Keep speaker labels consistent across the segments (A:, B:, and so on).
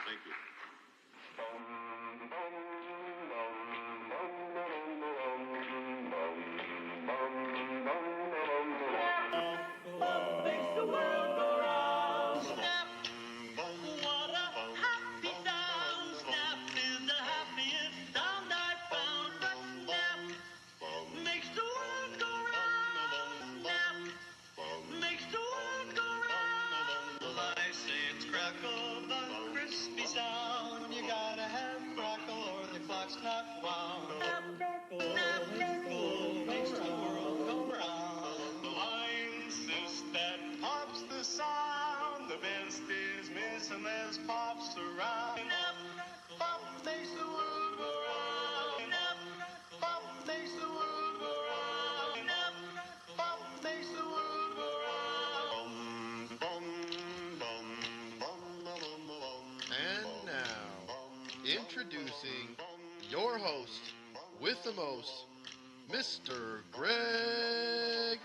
A: Thank you.
B: Crackle, the crispy sound. You gotta have crackle or the clock's not wound. Crackle makes the world go round. The line insist that pops the sound. The best is missing as pops around. Pop makes the world go round. Pop makes the world go round. Pop makes the world go round.
C: And now, introducing your host with the most, Mr. Greg.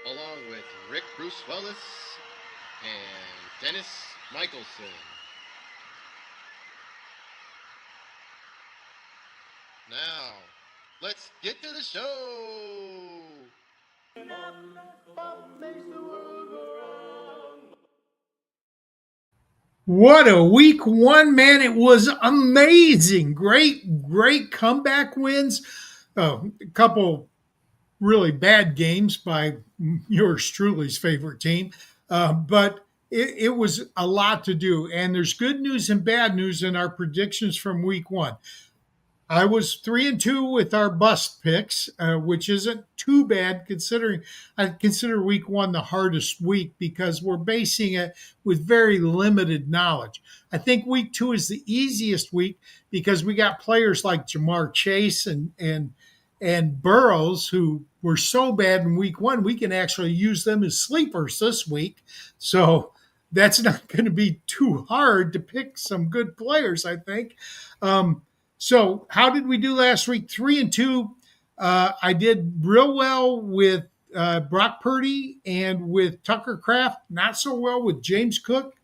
C: Along with Rick Brusuelas and Dennis Michelson. Now, let's get to the show.
D: What a week one, man. It was amazing. Great comeback wins. A couple really bad games by yours truly's favorite team. But it was a lot to do. And there's good news and bad news in our predictions from week one. I was 3-2 with our bust picks, which isn't too bad considering I consider week one the hardest week because we're basing it with very limited knowledge. I think week two is the easiest week because we got players like Jamar Chase and Burrows who were so bad in week one, we can actually use them as sleepers this week. So that's not going to be too hard to pick some good players, I think. So how did we do last week? 3-2. I did real well with Brock Purdy and with Tucker Kraft. Not so well with James Cook.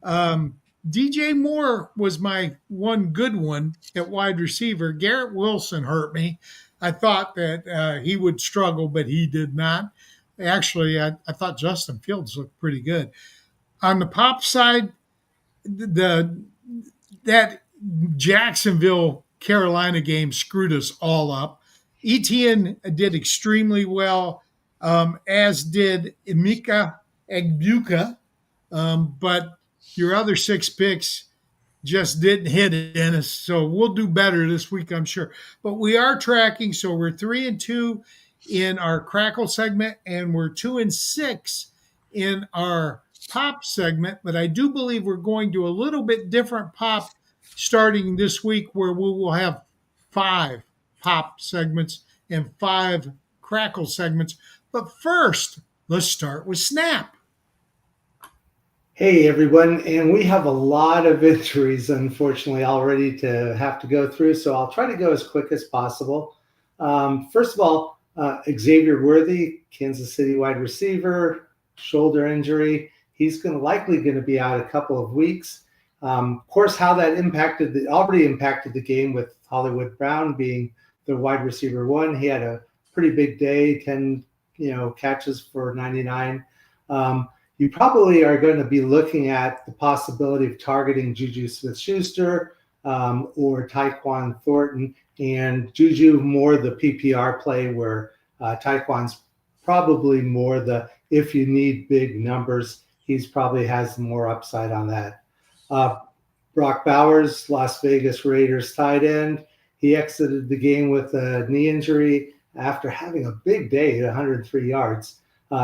D: DJ Moore was my one good one at wide receiver. Garrett Wilson hurt me. I thought that he would struggle, but he did not. Actually, I thought Justin Fields looked pretty good. On the Pop side, that Jacksonville Carolina game screwed us all up. Etienne did extremely well, as did Emeka Egbuka, but your other six picks just didn't hit it in us. So we'll do better this week, I'm sure. But we are tracking, so we're 3-2 in our Crackle segment, and we're 2-6 in our Pop segment. But I do believe we're going to a little bit different Pop starting this week, where we will have 5 Pop segments and 5 Crackle segments. But first, let's start with Snap.
E: Hey everyone, and we have a lot of injuries, unfortunately, already to have to go through, so I'll try to go as quick as possible. First of all, Xavier Worthy, Kansas City wide receiver, shoulder injury. He's likely going to be out a couple of weeks. Of course, how that already impacted the game with Hollywood Brown being the wide receiver one. He had a pretty big day, 10 catches for 99. You probably are going to be looking at the possibility of targeting Juju Smith-Schuster or Tyquan Thornton, and Juju more the PPR play, where Tyquan's probably more the if you need big numbers, he's probably has more upside on that. Brock Bowers, Las Vegas Raiders tight end. He exited the game with a knee injury after having a big day at 103 yards.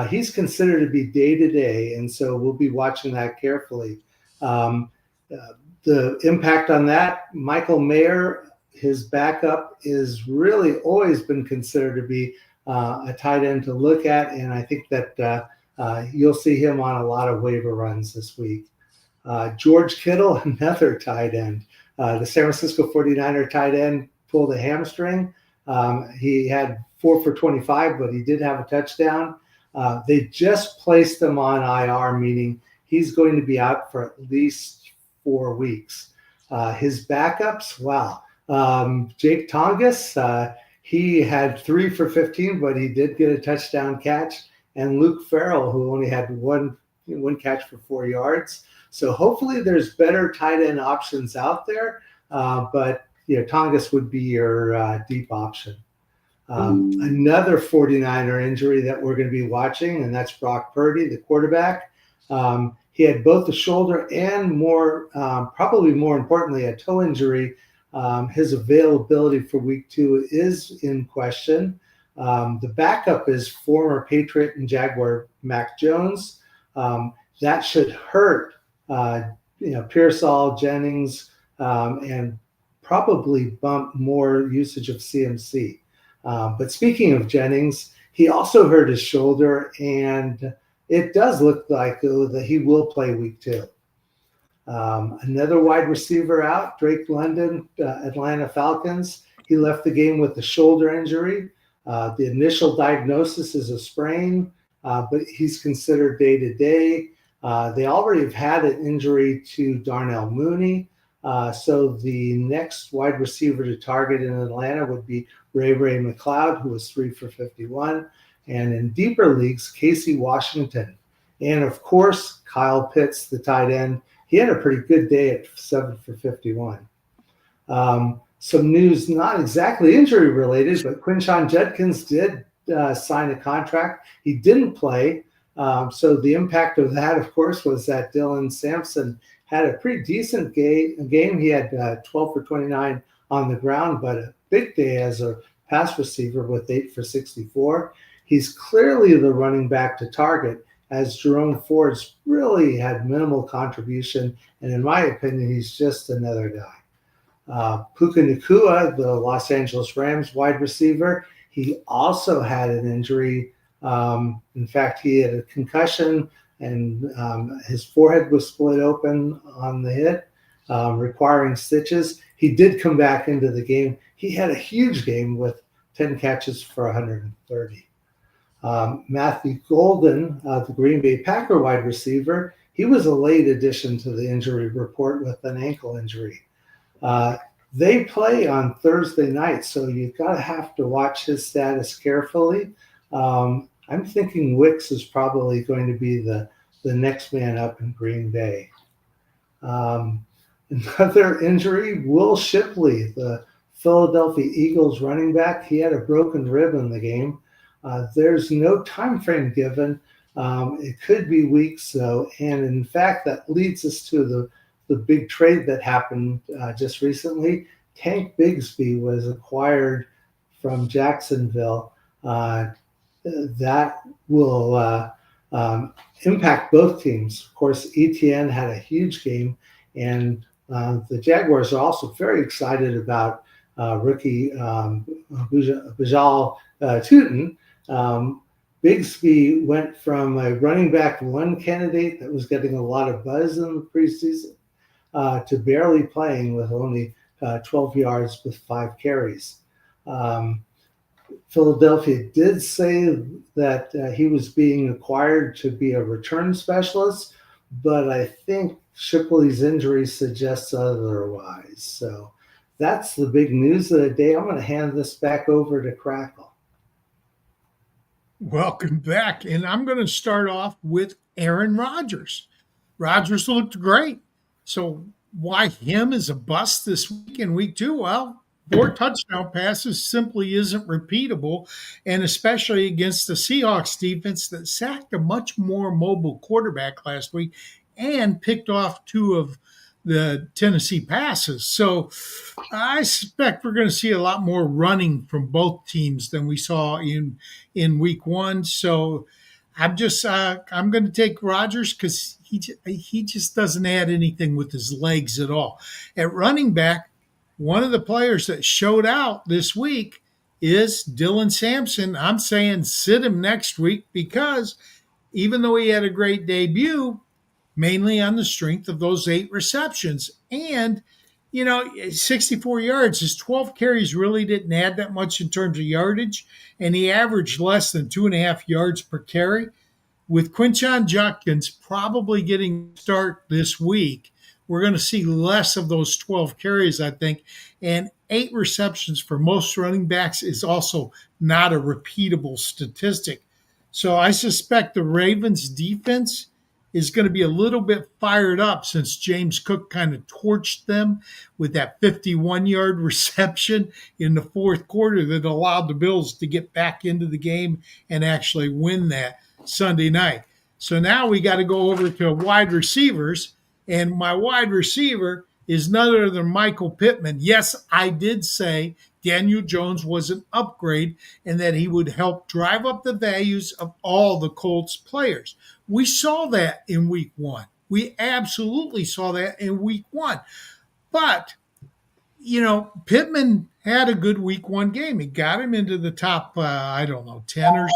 E: He's considered to be day-to-day, and so we'll be watching that carefully. The impact on that, Michael Mayer, his backup, is really always been considered to be a tight end to look at, and I think that you'll see him on a lot of waiver runs this week. George Kittle, another tight end. The San Francisco 49er tight end pulled a hamstring. He had 4 for 25, but he did have a touchdown. They just placed him on IR, meaning he's going to be out for at least 4 weeks. His backups, wow. Jake Tongas, he had 3 for 15, but he did get a touchdown catch. And Luke Farrell, who only had one catch for 4 yards. So hopefully there's better tight end options out there. But Tongas would be your deep option. Another 49er injury that we're going to be watching, and that's Brock Purdy, the quarterback. He had both the shoulder and probably more importantly, a toe injury. His availability for week 2 is in question. The backup is former Patriot and Jaguar Mac Jones. That should hurt, Pearsall, Jennings, and probably bump more usage of CMC. But speaking of Jennings, he also hurt his shoulder, and it does look like that he will play week 2. Another wide receiver out, Drake London, Atlanta Falcons. He left the game with a shoulder injury. The initial diagnosis is a sprain, but he's considered day-to-day. They already have had an injury to Darnell Mooney. So the next wide receiver to target in Atlanta would be Ray McLeod, who was 3 for 51. And in deeper leagues, Casey Washington. And, of course, Kyle Pitts, the tight end. He had a pretty good day at 7 for 51. Some news, not exactly injury related, but Quinshon Judkins did sign a contract. He didn't play. So the impact of that, of course, was that Dylan Sampson had a pretty decent game. He had 12 for 29 on the ground, but a big day as a pass receiver with 8 for 64. He's clearly the running back to target, as Jerome Ford's really had minimal contribution. And in my opinion, he's just another guy. Puka Nacua, the Los Angeles Rams wide receiver, he also had an injury. In fact, he had a concussion, and his forehead was split open on the hit, requiring stitches. He did come back into the game. He had a huge game with 10 catches for 130. Matthew Golden, the Green Bay Packer wide receiver, he was a late addition to the injury report with an ankle injury. They play on Thursday night, so you've got to have to watch his status carefully. I'm thinking Wicks is probably going to be the next man up in Green Bay. Another injury, Will Shipley, the Philadelphia Eagles running back. He had a broken rib in the game. There's no time frame given. It could be weeks, though. And in fact, that leads us to the big trade that happened just recently. Tank Bigsby was acquired from Jacksonville. That will impact both teams. Of course, Etienne had a huge game, and the Jaguars are also very excited about rookie Bajal Tootin. Bigsby went from a running back 1 candidate that was getting a lot of buzz in the preseason to barely playing with only 12 yards with 5 carries. Philadelphia did say that he was being acquired to be a return specialist, but I think Shipley's injury suggests otherwise. So that's the big news of the day. I'm going to hand this back over to Crackle.
D: Welcome back. And I'm going to start off with Aaron Rodgers. Rodgers looked great. So why him as a bust this week in week 2? Well, 4 touchdown passes simply isn't repeatable, and especially against the Seahawks defense that sacked a much more mobile quarterback last week and picked off 2 of the Tennessee passes. So I suspect we're going to see a lot more running from both teams than we saw in week 1. So I'm going to take Rodgers because he just doesn't add anything with his legs at all. At running back, one of the players that showed out this week is Dylan Sampson. I'm saying sit him next week because even though he had a great debut, mainly on the strength of those 8 receptions, and 64 yards. His 12 carries really didn't add that much in terms of yardage, and he averaged less than 2.5 yards per carry. With Quinshon Judkins probably getting start this week, we're going to see less of those 12 carries, I think. And 8 receptions for most running backs is also not a repeatable statistic. So I suspect the Ravens defense is going to be a little bit fired up since James Cook kind of torched them with that 51-yard reception in the fourth quarter that allowed the Bills to get back into the game and actually win that Sunday night. So now we got to go over to wide receivers, and my wide receiver is none other than Michael Pittman. Yes, I did say Daniel Jones was an upgrade and that he would help drive up the values of all the Colts players. We saw that in week 1. We absolutely saw that in week 1. But, Pittman had a good week 1 game. He got him into the top, 10 or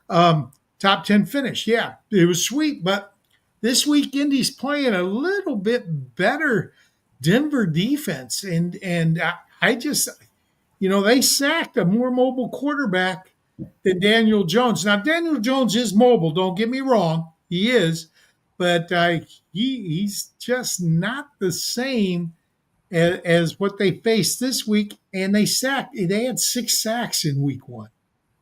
D: so. Top 10 finish. Yeah, it was sweet. But this week, Indy's playing a little bit better Denver defense. And I just, they sacked a more mobile quarterback than Daniel Jones. Now, Daniel Jones is mobile. Don't get me wrong. He is. But he's just not the same as what they faced this week. And they had 6 sacks in week 1.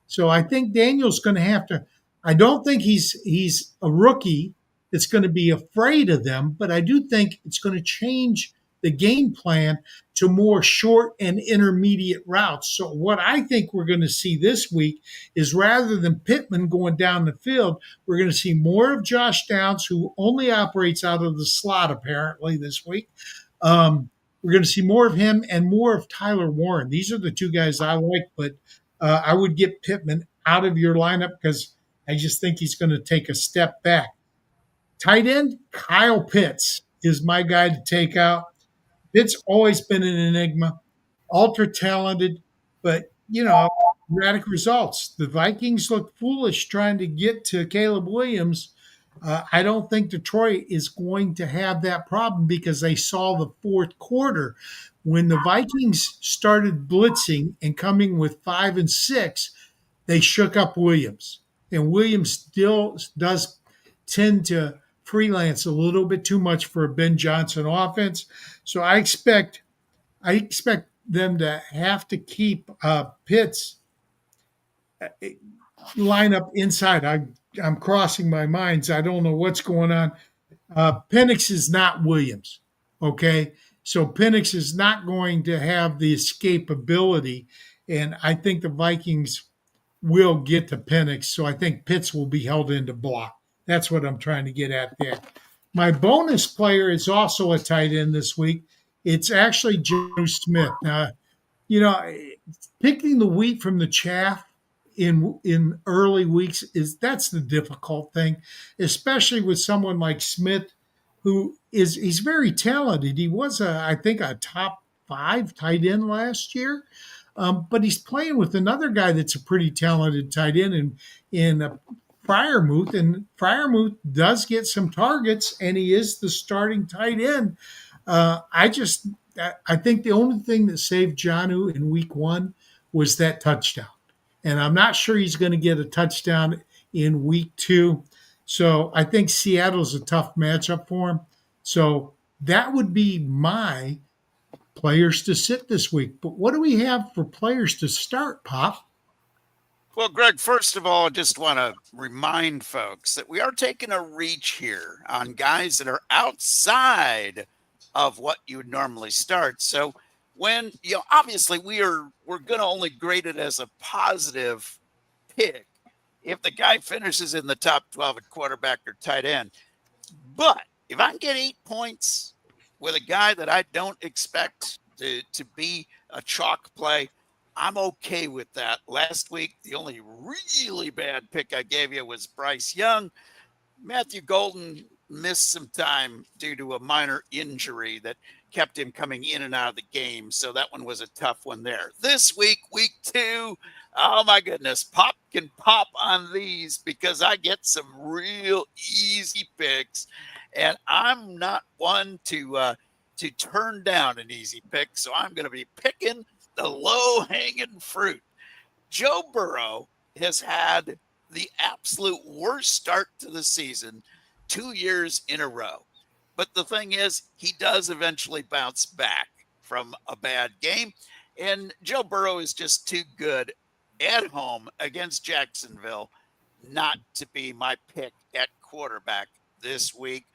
D: So I think Daniel's going to have to. I don't think he's a rookie that's going to be afraid of them, but I do think it's going to change the game plan to more short and intermediate routes. So what I think we're going to see this week is rather than Pittman going down the field, we're going to see more of Josh Downs, who only operates out of the slot apparently this week. We're going to see more of him and more of Tyler Warren. These are the 2 guys I like, but I would get Pittman out of your lineup because I just think he's going to take a step back. Tight end, Kyle Pitts is my guy to take out. Pitts always been an enigma, ultra talented, but, erratic results. The Vikings look foolish trying to get to Caleb Williams. I don't think Detroit is going to have that problem because they saw the fourth quarter. When the Vikings started blitzing and coming with 5 and 6, they shook up Williams. And Williams still does tend to freelance a little bit too much for a Ben Johnson offense. So I expect them to have to keep Pitts line up inside. I'm crossing my minds. I don't know what's going on. Penix is not Williams, okay? So Penix is not going to have the escapability, and I think the Vikings will get to Penix, so I think Pitts will be held into block. That's what I'm trying to get at there. My bonus player is also a tight end this week. It's actually Joe Smith. Now, picking the wheat from the chaff in early weeks that's the difficult thing, especially with someone like Smith, he's very talented. He was I think a top 5 tight end last year, but he's playing with another guy that's a pretty talented tight end in Freiermuth, and Freiermuth does get some targets, and he is the starting tight end. I think the only thing that saved Jonnu in week 1 was that touchdown. And I'm not sure he's going to get a touchdown in week 2. So I think Seattle's a tough matchup for him. So that would be my players to sit this week. But what do we have for players to start, Pop?
A: Well, Greg, first of all, I just want to remind folks that we are taking a reach here on guys that are outside of what you would normally start. So when, obviously we're going to only grade it as a positive pick if the guy finishes in the top 12 at quarterback or tight end. But if I can get 8 points with a guy that I don't expect to be a chalk play, I'm okay with that. Last week, the only really bad pick I gave you was Bryce Young. Matthew Golden missed some time due to a minor injury that kept him coming in and out of the game. So that one was a tough one there. This week, week 2, oh my goodness, Pop can pop on these because I get some real easy picks. And I'm not one to to turn down an easy pick, so I'm going to be picking the low-hanging fruit. Joe Burrow has had the absolute worst start to the season 2 years in a row. But the thing is, he does eventually bounce back from a bad game. And Joe Burrow is just too good at home against Jacksonville not to be my pick at quarterback this week.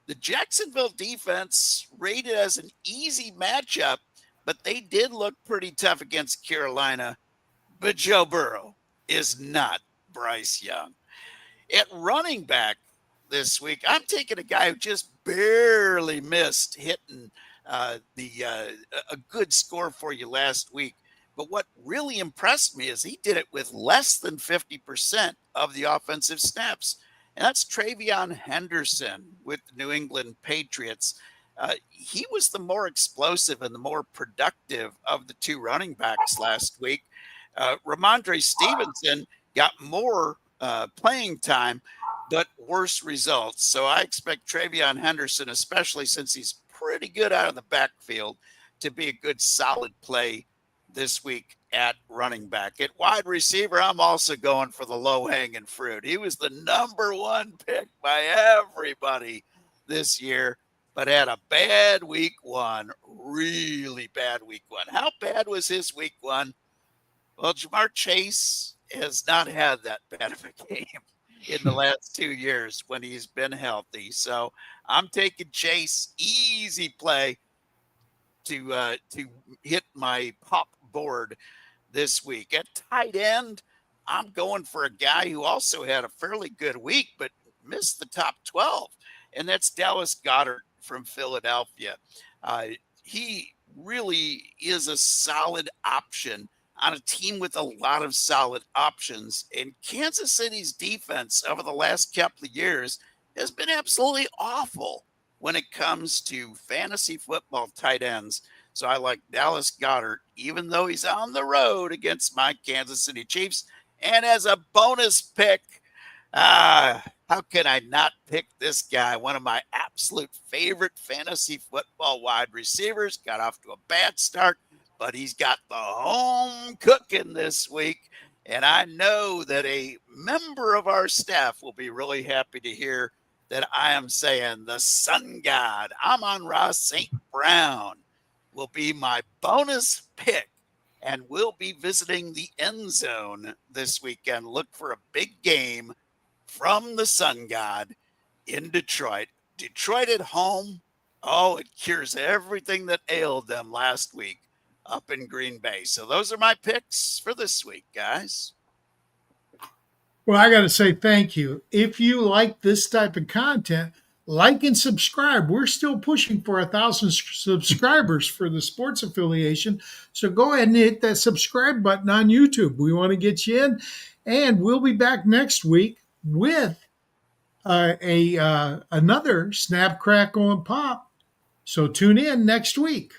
A: The Jacksonville defense rated as an easy matchup, but they did look pretty tough against Carolina. But Joe Burrow is not Bryce Young. At running back this week, I'm taking a guy who just barely missed hitting a good score for you last week. But what really impressed me is he did it with less than 50% of the offensive snaps. And that's Travion Henderson with the New England Patriots. He was the more explosive and the more productive of the two running backs last week. Ramondre Stevenson got more playing time, but worse results. So I expect Travion Henderson, especially since he's pretty good out of the backfield, to be a good solid play this week at running back. At wide receiver, I'm also going for the low-hanging fruit. He was the number one pick by everybody this year, but had a bad week one, really bad week one. How bad was his week one? Well, Jamar Chase has not had that bad of a game in the last 2 years when he's been healthy. So I'm taking Chase, easy play to hit my pop board this week. At tight end, I'm going for a guy who also had a fairly good week, but missed the top 12, and that's Dallas Goedert from Philadelphia. He really is a solid option on a team with a lot of solid options. And Kansas City's defense over the last couple of years has been absolutely awful when it comes to fantasy football tight ends. So I like Dallas Goedert, even though he's on the road against my Kansas City Chiefs. And as a bonus pick, how can I not pick this guy? One of my absolute favorite fantasy football wide receivers. Got off to a bad start, but he's got the home cooking this week. And I know that a member of our staff will be really happy to hear that I am saying the Sun God, Amon-Ra St. Brown, will be my bonus pick. And we'll be visiting the end zone this weekend. Look for a big game from the Sun God in Detroit. Detroit at home. Oh, it cures everything that ailed them last week up in Green Bay. So those are my picks for this week, guys.
D: Well, I got to say thank you. If you like this type of content, like and subscribe. We're still pushing for 1,000 subscribers for the sports affiliation. So go ahead and hit that subscribe button on YouTube. We want to get you in. And we'll be back next week with another Snap, Crackle, and Pop. So tune in next week.